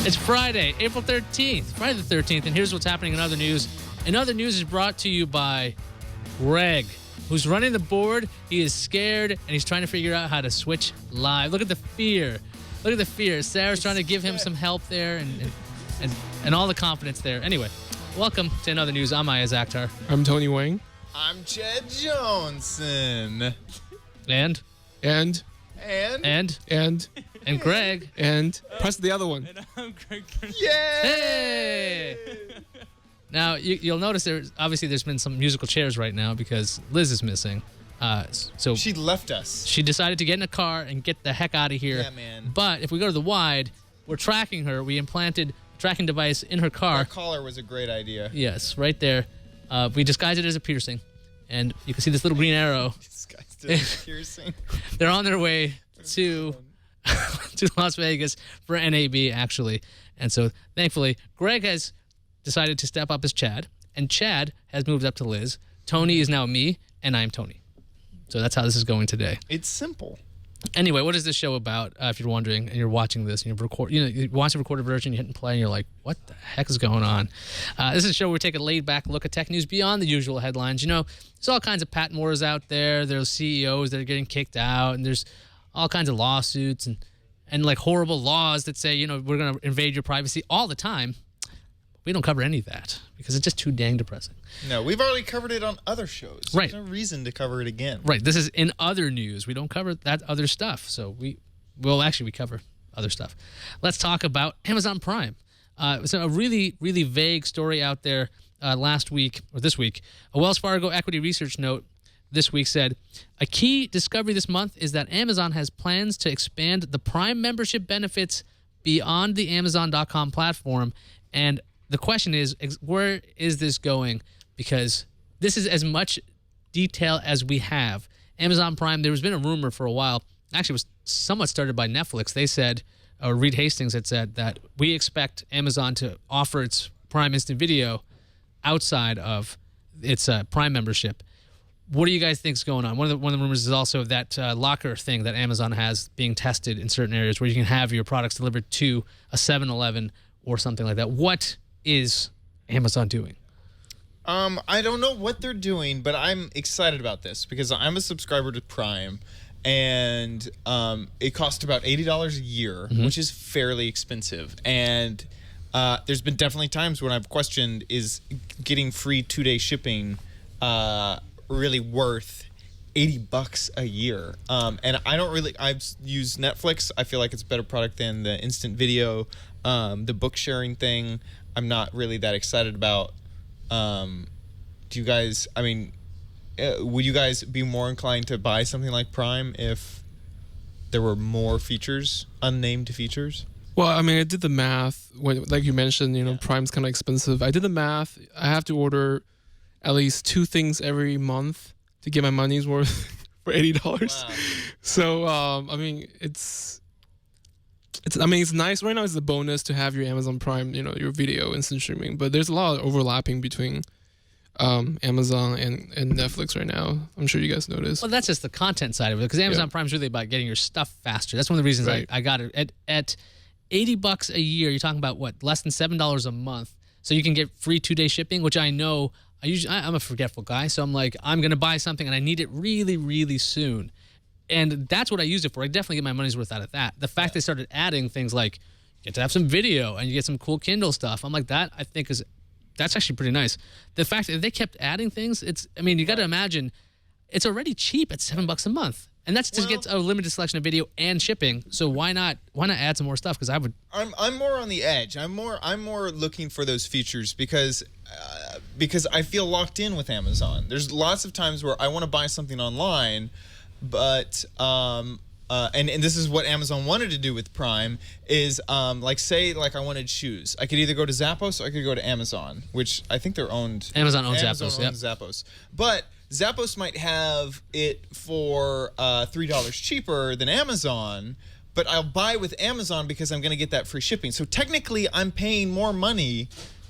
It's Friday, April 13th, Friday the 13th, and here's what's happening in other news. And other news is brought to you by Greg, who's running the board. He is scared, and he's trying to figure out how to switch live. Look at the fear. Look at the fear. Sarah's trying to give him some help there and all the confidence there. Anyway, welcome to another news. I'm Ayaz Akhtar. I'm Tony Wang. I'm Jed Johnson. And Greg. And press the other one. And I'm Greg. Yay! Hey! Now, you'll notice there's been some musical chairs right now because Liz is missing. So She left us. she decided to get in a car and get the heck out of here. Yeah, man. But if we go to the wide, we're tracking her. We implanted a tracking device in her car. Our collar was a great idea. Yes, right there. We disguised it as a piercing. And you can see this little green arrow. This guy's doing piercing. They're on their way to Las Vegas for NAB, actually. And so, thankfully, Greg has decided to step up as Chad, and Chad has moved up to Liz. Tony is now me, and I'm Tony. So that's how this is going today. It's simple. Anyway, what is this show about? If you're wondering, and you're watching this, and you watch the recorded version, you hit and play, and you're like, "What the heck is going on?" This is a show where we take a laid-back look at tech news beyond the usual headlines. You know, there's all kinds of patent wars out there. There's CEOs that are getting kicked out, and there's all kinds of lawsuits and like horrible laws that say, we're going to invade your privacy all the time. We don't cover any of that because it's just too dang depressing. No, we've already covered it on other shows. Right. There's no reason to cover it again. Right. This is in other news. We don't cover that other stuff. So we cover other stuff. Let's talk about Amazon Prime. So a really, really vague story out there this week. A Wells Fargo equity research note this week said, a key discovery this month is that Amazon has plans to expand the Prime membership benefits beyond the Amazon.com platform. And the question is, where is this going? Because this is as much detail as we have. Amazon Prime, there's been a rumor for a while. Actually, it was somewhat started by Netflix. They said, or Reed Hastings had said, that we expect Amazon to offer its Prime Instant Video outside of its Prime membership. What do you guys think is going on? One of the rumors is also that locker thing that Amazon has being tested in certain areas where you can have your products delivered to a 7-Eleven or something like that. What is Amazon doing? I don't know what they're doing, but I'm excited about this because I'm a subscriber to Prime, and it costs about $80 a year, which is fairly expensive. And there's been definitely times when I've questioned, is getting free 2-day shipping really worth $80 a year? And I've used Netflix. I feel like it's a better product than the instant video. The book sharing thing, I'm not really that excited about. Do you guys, would you guys be more inclined to buy something like Prime if there were more features, unnamed features? Well, I did the math. Like you mentioned, Prime's kind of expensive. I did the math. I have to order at least 2 things every month to get my money's worth for $80. Wow. So, it's nice. Right now it's a bonus to have your Amazon Prime, your video instant streaming. But there's a lot of overlapping between Amazon and Netflix right now. I'm sure you guys noticed. Well, that's just the content side of it because Amazon Prime is really about getting your stuff faster. That's one of the reasons I got it. At $80 a year, you're talking about what, less than $7 a month. So you can get free 2-day shipping, which I know I'm a forgetful guy. So I'm like, I'm going to buy something and I need it really, really soon. And that's what I use it for. I definitely get my money's worth out of that. The fact they started adding things like you get to have some video and you get some cool Kindle stuff, I'm like, that I think that's actually pretty nice. The fact that they kept adding things, you got to imagine, it's already cheap at $7 a month. And that's to get a limited selection of video and shipping. So why not add some more stuff? Because I'm more on the edge. I'm more looking for those features because I feel locked in with Amazon. There's lots of times where I want to buy something online, but and this is what Amazon wanted to do with Prime is say I wanted shoes. I could either go to Zappos or I could go to Amazon, which I think they're owned. Amazon owns Zappos. But Zappos might have it for $3 cheaper than Amazon, but I'll buy with Amazon because I'm going to get that free shipping. So technically, I'm paying more money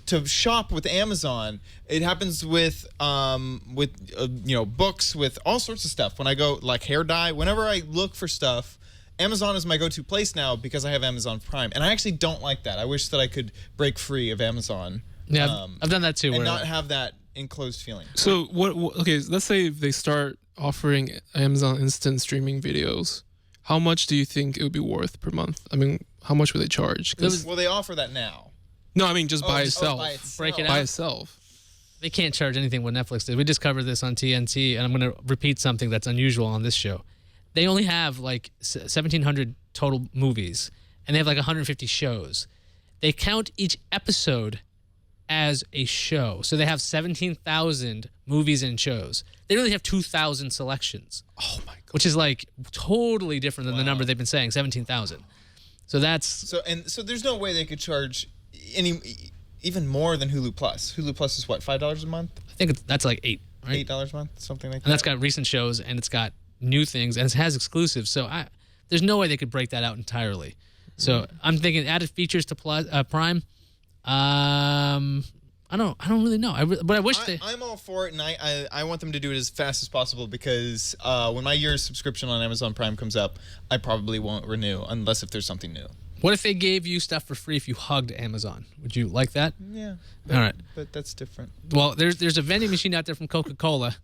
to shop with Amazon. It happens with books, with all sorts of stuff. When I go hair dye, whenever I look for stuff, Amazon is my go-to place now because I have Amazon Prime, and I actually don't like that. I wish that I could break free of Amazon. Yeah, I've done that too. And where not have that enclosed feeling. So what? Okay, let's say if they start offering Amazon Instant streaming videos, how much do you think it would be worth per month? I mean, how much would they charge? Well, they offer that now. No, I mean just by itself. By itself. Break it By out. itself. They can't charge anything what Netflix did. We just covered this on TNT, and I'm going to repeat something that's unusual on this show. They only have like 1,700 total movies, and they have like 150 shows. They count each episode as a show. So they have 17,000 movies and shows. They really have 2,000 selections. Oh my god. Which is like totally different than the number they've been saying, 17,000. So that's so there's no way they could charge even more than Hulu Plus. Hulu Plus is what, $5 a month? I think that's like $8, right? $8 a month, something like that. And that's got recent shows, and it's got new things, and it has exclusives. So there's no way they could break that out entirely. So I'm thinking added features to Prime. I don't really know. But I wish I'm all for it, and I want them to do it as fast as possible because when my year's subscription on Amazon Prime comes up, I probably won't renew unless if there's something new. What if they gave you stuff for free if you hugged Amazon? Would you like that? Yeah. All right. But that's different. Well, there's a vending machine out there from CocaCola,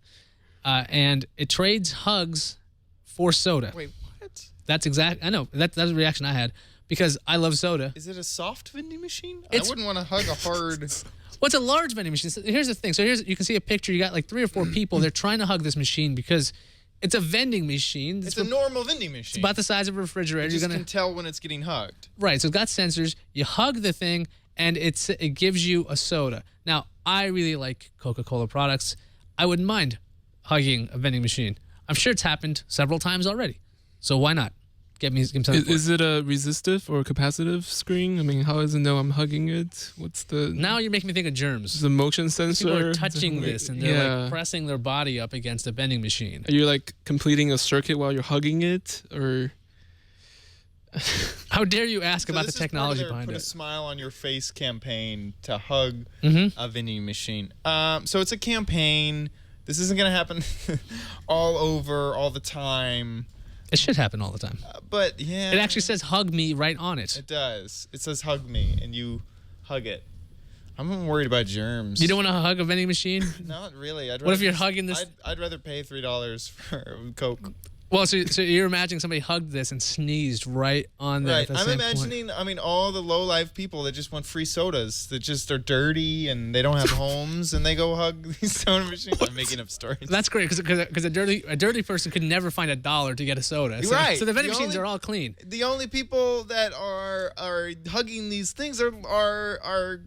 and it trades hugs for soda. Wait, what? That's exact. I know. That's the reaction I had because I love soda. Is it a soft vending machine? I It's- wouldn't want to hug a hard... What's a large vending machine? So here's the thing. So you can see a picture. You got like 3 or 4 people. They're trying to hug this machine because it's a vending machine. It's a normal vending machine. about the size of a refrigerator. You You're just gonna can tell when it's getting hugged. right. So it's got sensors. You hug the thing, and it gives you a soda. Now I really like Coca-Cola products. I wouldn't mind hugging a vending machine. I'm sure it's happened several times already. So why not? Give me something. Is it a resistive or capacitive screen? I mean, how does it know I'm hugging it? What's the Now you're making me think of germs. the motion sensor? People are touching this, and they're Yeah. like pressing their body up against a vending machine. Are you like completing a circuit while you're hugging it, or How dare you ask about the this is part of technology their behind Put a it? smile on your face campaign to hug Mm-hmm. a vending machine. So it's a campaign. This isn't going to happen all over all the time. It should happen all the time. But yeah. It actually says "hug me" right on it. It does. It says hug me, and you hug it. I'm worried about germs. You don't want to hug a vending machine? Not really. What if you're hugging this? I'd rather pay $3 for Coke. Well, so you're imagining somebody hugged this and sneezed right on there. Right. At the I'm same point. imagining, all the low-life people that just want free sodas, that just are dirty and they don't have homes, and they go hug these soda machines. I'm making up stories. That's great because a dirty person could never find $1 to get a soda. So, Right. So the vending The machines only- are all clean. The only people that are hugging these things are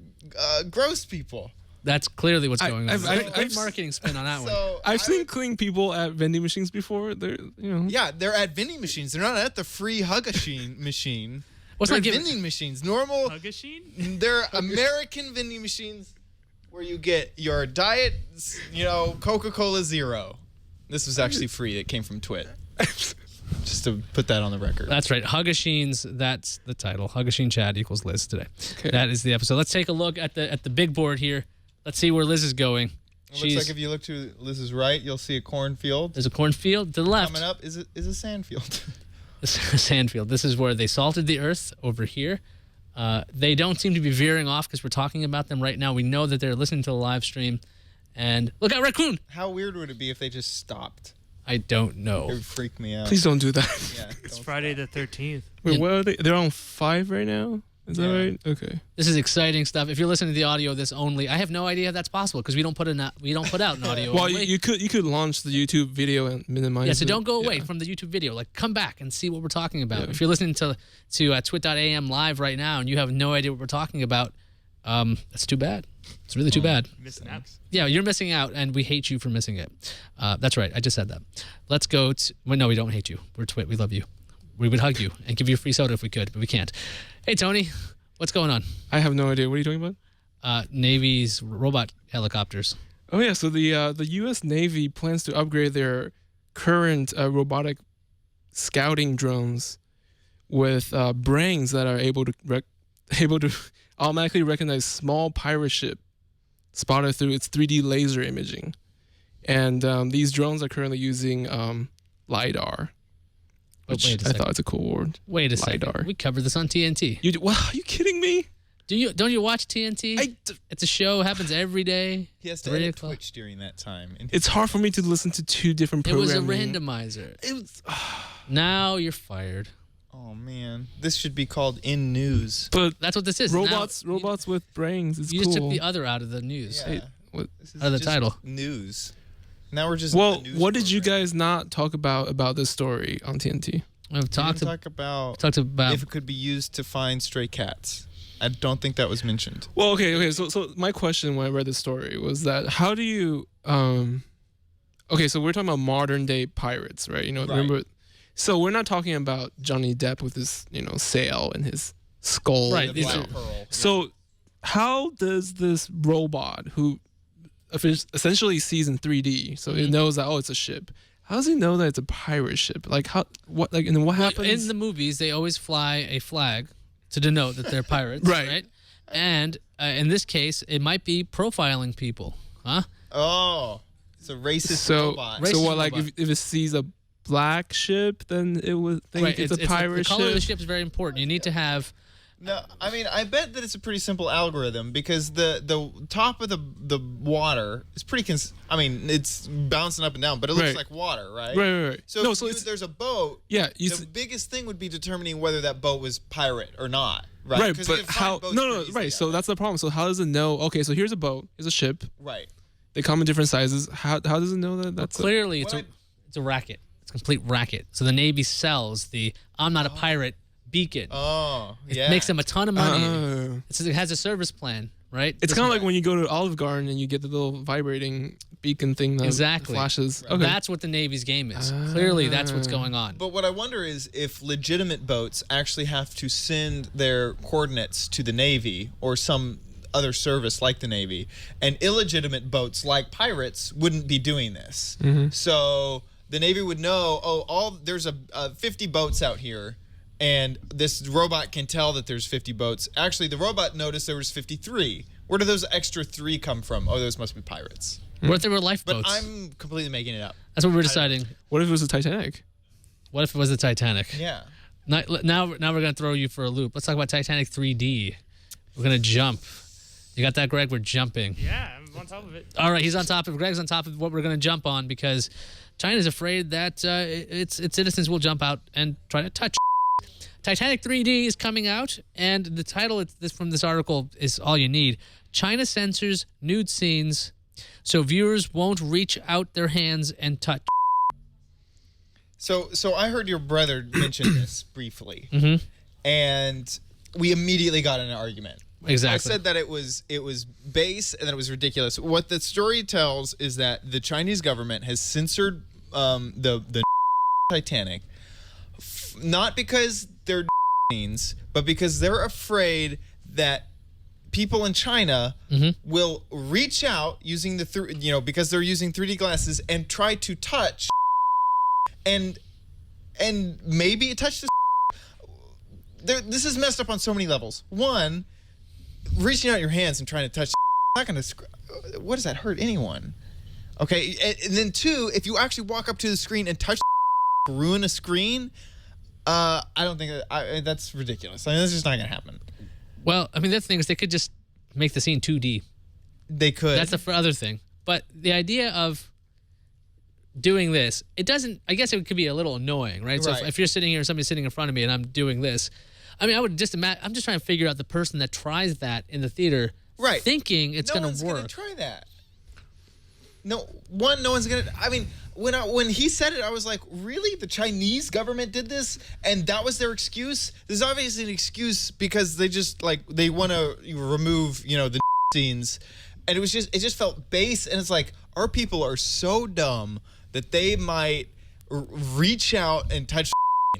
gross people. That's clearly what's going on. I've Great marketing spin on that one. So I've I seen would- clean people at vending machines before. They're Yeah, they're at vending machines. They're not at the free Hugachine machine. What's They're not giving? vending machines. Normal. Hugachine? They're American vending machines where you get your diet, Coca-Cola Zero. This was actually free. It came from Twit. Just to put that on the record. That's right. Hugachines. That's the title. Hugachine Chad equals Liz today. Okay. That is the episode. Let's take a look at the big board here. Let's see where Liz is going. It looks like if you look to Liz's right, you'll see a cornfield. There's a cornfield to the left. Coming up is a sandfield. This is a sandfield. This is where they salted the earth over here. They don't seem to be veering off because we're talking about them right now. We know that they're listening to the live stream. And look out, raccoon! How weird would it be if they just stopped? I don't It know. would freak me out. please don't do that. Yeah, It's don't Friday the 13th. Wait, what are they? They're on 5 right now. Is that Yeah. right? Okay. This is exciting stuff. If you're listening to the audio this only, I have no idea if that's possible because we don't put out an audio. Well, only. you could launch the YouTube video and minimize. Yeah, so it. don't go away Yeah. from the YouTube video. Like, come back and see what we're talking about. Yeah. If you're listening to twit.am live right now and you have no idea what we're talking about, that's too bad. It's really too bad. Missing out. Yeah, you're missing out, and we hate you for missing it. That's right. I just said that. Let's go to... Well, no, we don't hate you. We're Twit. We love you. We would hug you and give you a free soda if we could, but we can't. Hey, Tony, what's going on? I have no idea. What are you talking about? Navy's robot helicopters. Oh yeah, so the U.S. Navy plans to upgrade their current robotic scouting drones with brains that are able to automatically recognize small pirate ship spotted through its 3D laser imaging, and these drones are currently using LiDAR which wait a I second. thought it's a cool word. Wait a second. LiDAR. We covered this on TNT. Wow, are you kidding me? Don't you watch TNT? It's a show. Happens every day. He has to 3 edit o'clock. Twitch during that time. It's hard for me to listen to two different It was programming. a randomizer. It was, Now you're fired. Oh man, this should be called In News. but That's what this is. robots Now, with brains. It's You cool. just took the other out of the news. Yeah. Hey, what- This is Out of the just title. News. Now we're just. well, in the news what did you program. guys not talk about this story on TNT? We've We talked, didn't talk about talked about if it could be used to find stray cats. I don't think that was mentioned. Well, okay. So my question when I read the story was that how do you okay, so we're talking about modern day pirates, right? You know, Right. remember? So we're not talking about Johnny Depp with his sail and his skull. Right, The these Black are- Pearl. So how does this robot who essentially sees in 3D, so Mm-hmm. it knows that it's a ship. How does he know that it's a pirate ship? Like what and then what happens? in the movies, they always fly a flag to denote that they're pirates, Right. And in this case, it might be profiling people, huh? Oh, it's a racist so robot. Racist so what? Like robot. if it sees a black ship, then it would think it's a pirate the color of the ship. ship is very important. You need to have No, I mean I bet that it's a pretty simple algorithm because the top of the water is pretty. I mean it's bouncing up and down, but it looks Right. like water, right? Right. So, no, if so you- it's there's a boat. yeah. You The biggest thing would be determining whether that boat was pirate or not, right? right, 'Cause you but can find how? boats No, pretty no, easily right. out So there. that's the problem. So how does it know? Okay, so here's a boat. Here's a ship. right. They come in different sizes. How does it know that that's clearly it's What it's a racket. It's a complete racket. So the Navy sells the "I'm not a pirate" beacon. Oh, It yeah. makes them a ton of money. Oh. It has a service plan, right? It's This- kind of like when you go to Olive Garden and you get the little vibrating beacon thing that Exactly. flashes. Okay. That's what the Navy's game is. Clearly, that's what's going on. But what I wonder is if legitimate boats actually have to send their coordinates to the Navy or some other service like the Navy, and illegitimate boats like pirates wouldn't be doing this. So the Navy would know, there's a 50 boats out here, and this robot can tell that there's 50 boats. Actually, the robot noticed there was 53. Where do those extra 3 come from? Oh, those must be pirates. What if they were But lifeboats? I'm completely making it up. That's what we're deciding. What if it was a Titanic? What if it was the Titanic? Yeah. Now we're going to throw you for a loop. Let's talk about Titanic 3D. We're going to jump. You got that, Greg? We're jumping. Yeah, I'm on top of it. All right, Greg's on top of what we're going to jump on because China's afraid that its citizens will jump out and try to touch. Titanic 3D is coming out, and the title from this article is all you need. China censors nude scenes so viewers won't reach out their hands and touch. So I heard your brother mention this briefly, Mm-hmm. and we immediately got in an argument. Exactly. I said that it was base and that it was ridiculous. What the story tells is that the Chinese government has censored the Titanic, not because they're scenes, but because they're afraid that people in China will reach out using because they're using 3D glasses and try to touch and maybe touch this is messed up on so many levels. One, reaching out your hands and trying to touch not gonna what does that hurt anyone? Okay, and then 2, if you actually walk up to the screen and touch ruin a screen, I don't think that's ridiculous. I mean, that's just not gonna happen. Well, I mean, that's the thing is they could just make the scene 2D. They could. That's the other thing. But the idea of doing this, it doesn't, I guess it could be a little annoying, right? So Right. if you're sitting here and somebody's sitting in front of me and I'm doing this, I mean, I would just imagine, I'm just trying to figure out the person that tries that in the theater, Right. thinking it's no going one's to work. gonna try that. No one's gonna. I mean, when he said it, I was like, really? The Chinese government did this, and that was their excuse? This is obviously an excuse because they just they want to remove the scenes, and it just felt base, and it's like our people are so dumb that they might reach out and touch.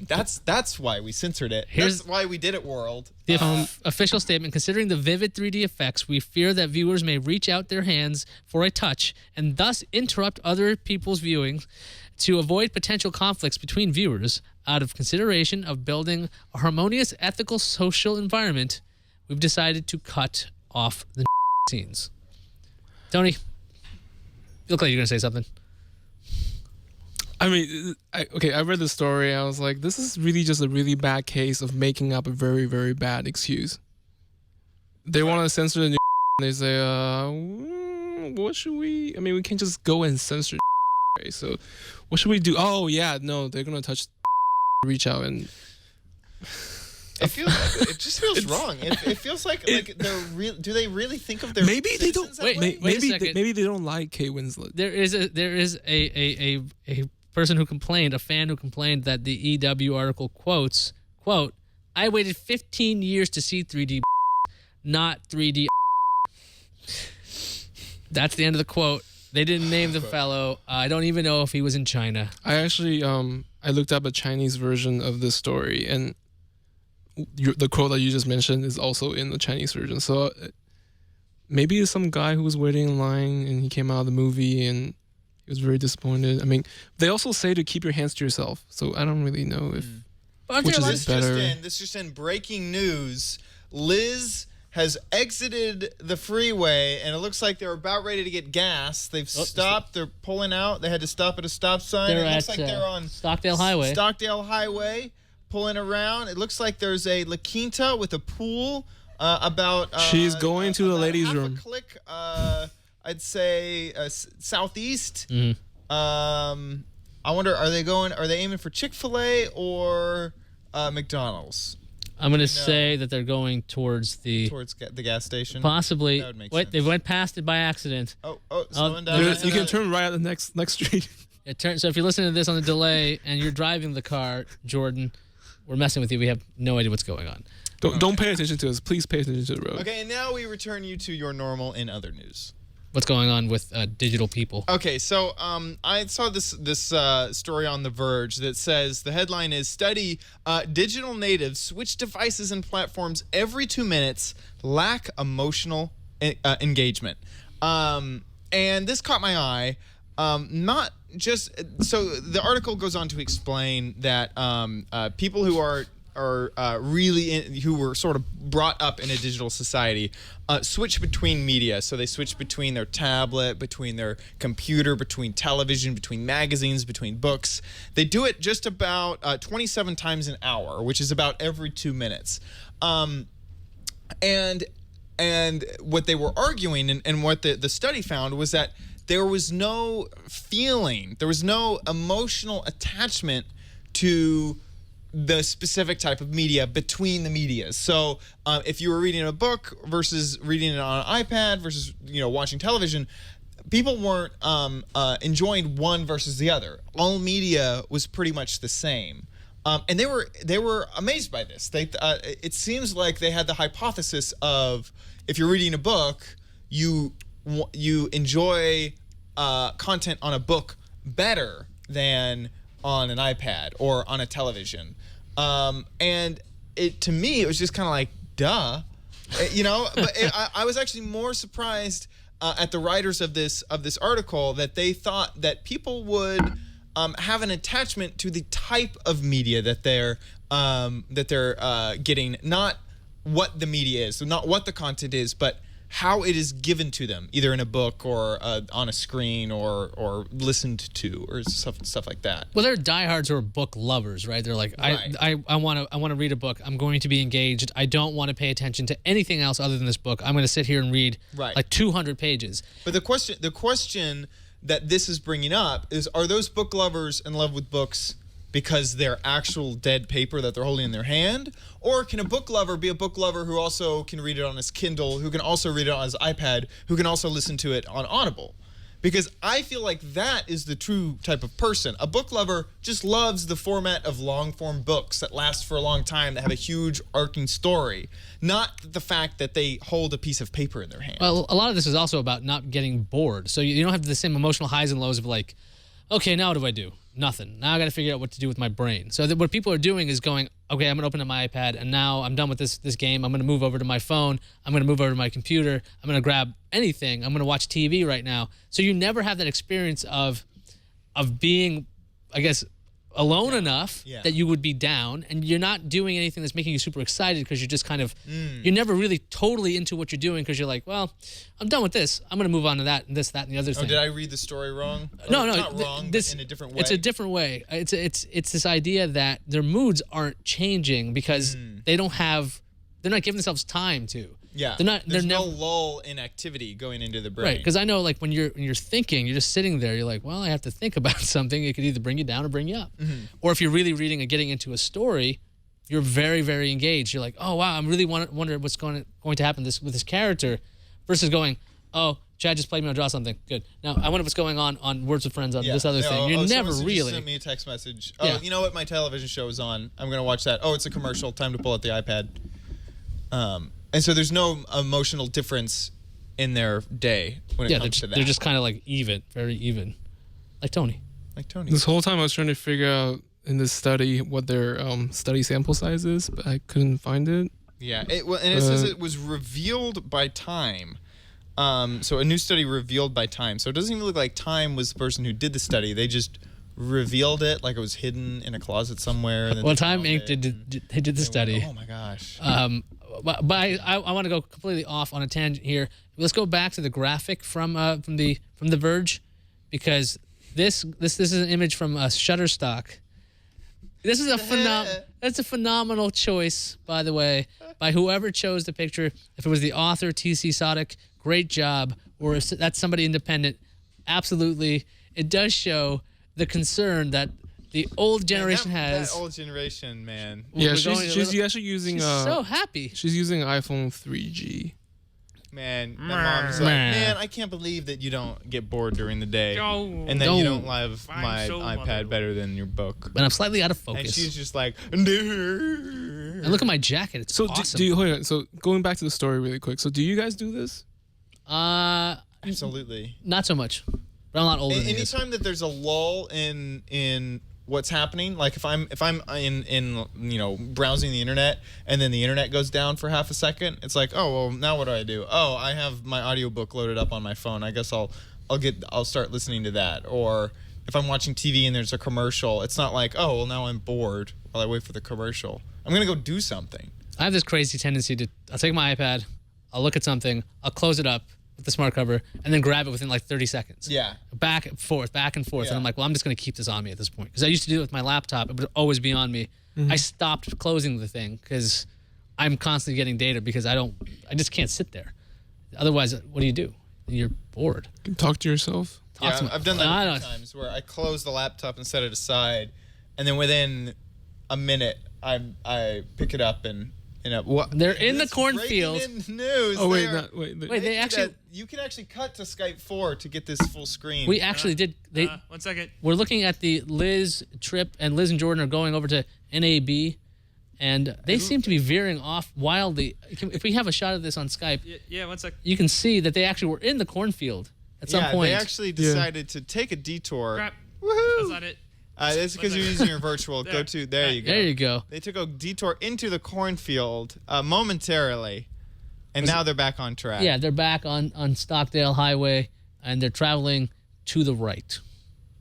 That's why we censored it. That's why we did it, world. The official statement, considering the vivid 3D effects, we fear that viewers may reach out their hands for a touch and thus interrupt other people's viewing. To avoid potential conflicts between viewers, out of consideration of building a harmonious, ethical, social environment, we've decided to cut off the scenes. Tony, you look like you're going to say something. I mean, I read the story. I was like, this is really just a really bad case of making up a very, very bad excuse. They want to censor the new. They say, what should we? I mean, we can't just go and censor. Right? So, what should we do? Oh yeah, no, they're gonna reach out and. It just feels wrong. It feels like they're real. Do they really think of their? Maybe they don't. Wait a second. Maybe they don't like Kate Winslet. There is a person who complained, a fan who complained that the EW article quote, I waited 15 years to see 3D, not 3D. That's the end of the quote. They didn't name the fellow. I don't even know if he was in China. I actually I looked up a Chinese version of this story, and the quote that you just mentioned is also in the Chinese version. So maybe it's some guy who was waiting in line and he came out of the movie and he was very disappointed. I mean, they also say to keep your hands to yourself. So I don't really know if which is better. This just in breaking news. Liz has exited the freeway and it looks like they're about ready to get gas. They've stopped. They're pulling out. They had to stop at a stop sign. They're it looks at like they're on Stockdale Highway. Pulling around. It looks like there's a La Quinta with a pool about... She's going to the ladies' room. A click, I'd say southeast. Mm-hmm. I wonder, are they aiming for Chick-fil-A or McDonald's? I'm going to say that they're going towards the gas station? Possibly. That would make Wait, sense. they went past it by accident. Slowing down. You can turn right at the next street. So if you're listening to this on the delay and you're driving the car, Jordan... We're messing with you. We have no idea what's going on. Don't pay attention to us. Please pay attention to the road. Okay, and now we return you to your normal in other news. What's going on with digital people? Okay, so I saw this story on The Verge that says the headline is study digital natives switch devices and platforms every 2 minutes, lack emotional engagement. And this caught my eye. Not just so the article goes on to explain that people who are really who were sort of brought up in a digital society switch between media. So they switch between their tablet, between their computer, between television, between magazines, between books. They do it just about 27 times an hour, which is about every 2 minutes. And what they were arguing and what the study found was that there was no feeling, there was no emotional attachment to the specific type of media between the medias. So if you were reading a book versus reading it on an iPad versus watching television, people weren't enjoying one versus the other. All media was pretty much the same. And they were amazed by this. It seems like they had the hypothesis of if you're reading a book, you enjoy content on a book better than on an iPad or on a television. And to me, it was just kind of like, duh, but I was actually more surprised at the writers of this article that they thought that people would have an attachment to the type of media that they're getting, not what the media is, so not what the content is, but how it is given to them, either in a book or on a screen or listened to or stuff like that. Well, they're diehards who are book lovers, right? They're like, Right. I want to read a book. I'm going to be engaged. I don't want to pay attention to anything else other than this book. I'm going to sit here and read like 200 pages. But the question that this is bringing up is: are those book lovers in love with books because they're actual dead paper that they're holding in their hand? Or can a book lover be a book lover who also can read it on his Kindle, who can also read it on his iPad, who can also listen to it on Audible? Because I feel like that is the true type of person. A book lover just loves the format of long-form books that last for a long time, that have a huge arcing story, not the fact that they hold a piece of paper in their hand. Well, a lot of this is also about not getting bored. So you don't have the same emotional highs and lows of like, okay, now what do I do? Nothing. Now I got to figure out what to do with my brain. So what people are doing is going, okay, I'm going to open up my iPad, and now I'm done with this game. I'm going to move over to my phone. I'm going to move over to my computer. I'm going to grab anything. I'm going to watch TV right now. So you never have that experience of being, I guess, alone enough Yeah. that you would be down, and you're not doing anything that's making you super excited because you're just kind of you're never really totally into what you're doing because you're like, well, I'm done with this. I'm gonna move on to that and this, that, and the other Oh, thing. did I read the story wrong? No, It's no, not wrong, this, but in a different way. It's a different way. It's this idea that their moods aren't changing because they're not giving themselves time to. Yeah, There's there's no never lull in activity going into the brain. right, because I know like when you're thinking, you're just sitting there. You're like, well, I have to think about something. It could either bring you down or bring you up. Or if you're really reading and getting into a story, you're very, very engaged. You're like, oh wow, I'm really wondering what's going to happen with this character, versus going, oh, Chad just played me on Draw Something. Good. Now I wonder what's going on Words with Friends on this other thing. You're never someone really. Just sent me a text message. Oh, Yeah. you know what? My television show is on. I'm gonna watch that. Oh, it's a commercial. Time to pull out the iPad. And so there's no emotional difference in their day when it comes to that. They're just kind of like even, very even, like Tony. like Tony. This whole time I was trying to figure out in this study what their study sample size is, but I couldn't find it. Yeah, and it says it was revealed by Time. So a new study revealed by Time. So it doesn't even look like Time was the person who did the study. They just revealed it like it was hidden in a closet somewhere. And then Well, they Time found Inc. it. They did the study. Oh my gosh. But I want to go completely off on a tangent here. Let's go back to the graphic from the Verge, because this is an image from Shutterstock. This is that's a phenomenal choice, by the way, by whoever chose the picture. If it was the author T.C. Sodick, great job. Or if that's somebody independent, absolutely. It does show the concern that the old generation has. That old generation, man. Yeah, We're she's going a little- actually using She's so happy. she's using iPhone 3G. Man, my mom's like, man, I can't believe that you don't get bored during the day, and then you don't love my iPad better than your book. But I'm slightly out of And focus. she's just like, And look at my jacket. It's So awesome. do you hold on? So going back to the story really quick. So do you guys do this? absolutely. Not so much. But I'm not older than you. Anytime that there's a lull in what's happening, like if I'm in browsing the internet and then the internet goes down for half a second, it's like, oh well, now what do? Oh, I have my audiobook loaded up on my phone. I guess I'll start listening to that. Or if I'm watching TV and there's a commercial, it's not like, oh well, now I'm bored while I wait for the commercial. I'm gonna go do something. I have this crazy tendency I'll take my iPad, I'll look at something, I'll close it up with the smart cover, and then grab it within like 30 seconds. Yeah. Back and forth. Yeah. And I'm like, well, I'm just going to keep this on me at this point. Because I used to do it with my laptop. It would always be on me. I stopped closing the thing because I'm constantly getting data because I just can't sit there. Otherwise, what do? You're bored. You can talk to yourself. Talk to me. I've done that I a don't- few times where I close the laptop and set it aside, and then within a minute, I pick it up and what? They're in the This cornfield. breaking news. Oh wait, They're- Wait, they do actually... that. You can actually cut to Skype 4 to get this full screen. We actually did... 1 second. We're looking at the Liz trip, and Liz and Jordan are going over to NAB, and they seem to be veering off wildly. If we have a shot of this on Skype, Yeah, 1 sec. you can see that they actually were in the cornfield at some yeah, point. they actually decided to take a detour. Crap. Woohoo! That's not it. That's because you're using your virtual. There you go. There you go. They took a detour into the cornfield momentarily, and now they're back on track. Yeah, they're back on Stockdale Highway, and they're traveling to the right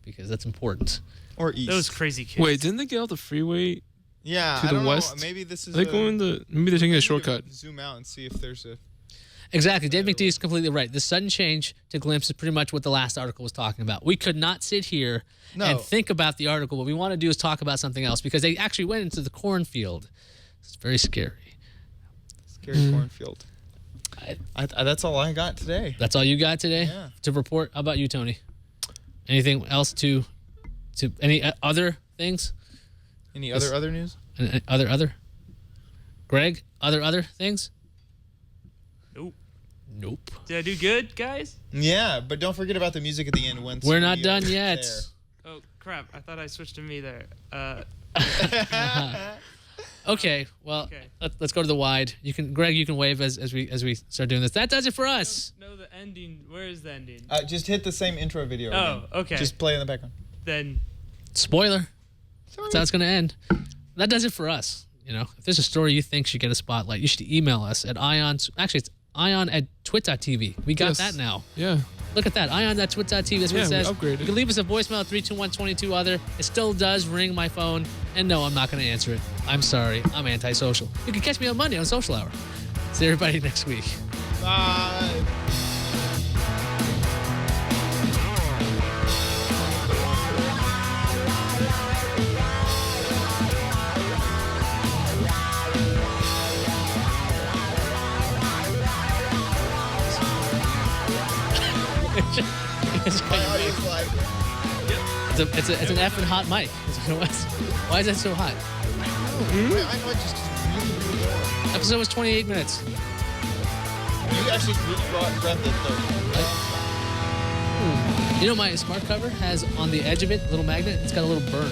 because that's important. Or east. Those crazy kids. Wait, didn't they get off the freeway? yeah, to I the don't west? know. Maybe this is. Are they going to? Maybe they're taking a shortcut. Zoom out and see if there's a. Exactly. Dave McD is completely right. The sudden change to glimpse is pretty much what the last article was talking about. We could not sit here and think about the article. What we want to do is talk about something else because they actually went into the cornfield. It's very scary. Scary cornfield. That's all I got today. That's all you got today Yeah. to report? How about you, Tony? Anything else to any other things? Any other news? Other? Greg? Other things? Nope. Nope. Did I do good, guys? Yeah, but don't forget about the music at the end. Once We're not we done get yet. Oh, crap. I thought I switched to me there. there. Okay, well, Okay. let's go to the wide. Greg, you can wave as we start doing this. That does it for us. No, the ending. Where is the ending? Just hit the same intro video. Oh, again. okay. Just play in the background. Then Spoiler. That's how it's going to end. That does it for us. If there's a story you think should get a spotlight, you should email us at ion. Actually, it's ion@twit.tv. We got Yes. that now. Yeah. Look at that. ion.twit.tv. That's what Yeah, it we says. upgraded. You can leave us a voicemail at 321-22 other. It still does ring my phone. And no, I'm not going to answer it. I'm sorry. I'm antisocial. You can catch me on Monday on Social Hour. See everybody next week. Bye. It's My audio's like, an effing hot mic. Why is that so hot? my iPod just is really, really warm. Episode was 28 minutes. You actually grabbed the You know, my smart cover has on the edge of it a little magnet. It's got a little burn.